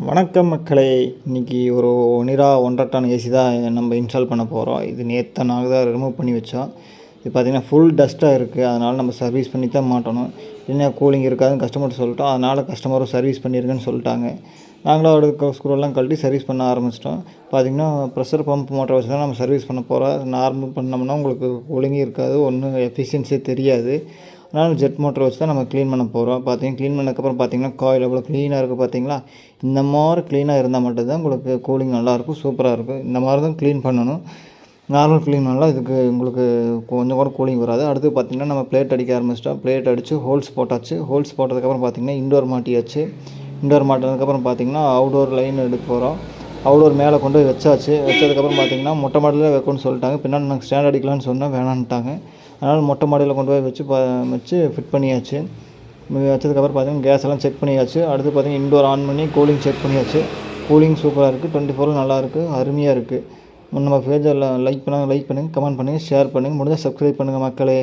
வணக்கம் மக்களே. இன்றைக்கி ஒரு ஒனிரா 1.5 டன் ஏசி தான் நம்ம இன்ஸ்டால் பண்ண போகிறோம். இது நேற்று நாங்கள் தான் ரிமூவ் பண்ணி வச்சோம். இது பார்த்திங்கன்னா ஃபுல் டஸ்ட்டாக இருக்குது. அதனால் நம்ம சர்வீஸ் பண்ணி தான் மாட்டணும். என்ன கூலிங் இருக்காதுன்னு கஸ்டமர் சொல்லிட்டோம். அதனால் கஸ்டமரும் சர்வீஸ் பண்ணியிருக்குன்னு சொல்லிட்டாங்க. நாங்களும் அதோட ஸ்க்ரூவெல்லாம் கழட்டி சர்வீஸ் பண்ண ஆரம்பிச்சிட்டோம். பார்த்திங்கன்னா ப்ரெஷர் பம்ப் மோட்டரை வச்சு தான் நம்ம சர்வீஸ் பண்ண போகிறோம். நார்மல் பண்ணோம்னா உங்களுக்கு கூலிங்கே இருக்காது, ஒன்றும் எஃபிஷியன்சியே தெரியாது. அதனால் ஜெட் மோட்டர் வச்சு தான் நம்ம க்ளீன் பண்ண போகிறோம். க்ளீன் பண்ணதுக்கப்புறம் பார்த்திங்கன்னா காயில் எவ்வளோ க்ளீனாக இருக்குது பார்த்தீங்களா. இந்த மாதிரி க்ளீனாக இருந்தால் மட்டும்தான் உங்களுக்கு கூலிங் நல்லாயிருக்கும், சூப்பராக இருக்கும். இந்த மாதிரி தான் க்ளீன் பண்ணணும். நார்மல் க்ளீன் பண்ணலாம், இதுக்கு உங்களுக்கு கொஞ்சம் கூட கூலிங் வராது. அடுத்து பார்த்திங்கன்னா நம்ம பிளேட் அடிக்க ஆரம்பிச்சிட்டோம். பிளேட் அடித்து ஹோல்ஸ் போட்டாச்சு. ஹோல்ஸ் போட்டதுக்கப்புறம் பார்த்திங்கன்னா இன்டோர் மாட்டியாச்சு. இன்டோர் மாட்டினதுக்கப்புறம் பார்த்திங்கன்னா அவுடோர் லைன் எடுக்க போகிறோம். அவுடோர் மேலே கொண்டு போய் வச்சாச்சு. வச்சதுக்கப்புறம் பார்த்திங்கன்னா மொட்டை மாடியில் வைக்கணும்னு சொல்லிட்டாங்க. பின்னாடி நாங்கள் ஸ்டாண்ட் அடிக்கலான்னு சொன்னால் வேணான்ட்டாங்க. அதனால் மொட்டை மாடியில் கொண்டு போய் வச்சு ஃபிட் பண்ணியாச்சு. வச்சதுக்கப்புறம் பார்த்திங்கன்னா கேஸ் எல்லாம் செக் பண்ணியாச்சு. அடுத்து பார்த்திங்கன்னா இன்டோர் ஆன் பண்ணி கூலிங் செக் பண்ணியாச்சு. கூலிங் சூப்பராக இருக்குது, 24 நல்லாயிருக்கு, அருமையாக இருக்குது. நம்ம பேஜை லைக் பண்ணுங்கள், கமெண்ட் பண்ணுங்கள், ஷேர் பண்ணுங்கள், முடிஞ்சால் சப்ஸ்கிரைப் பண்ணுங்கள் மக்களே.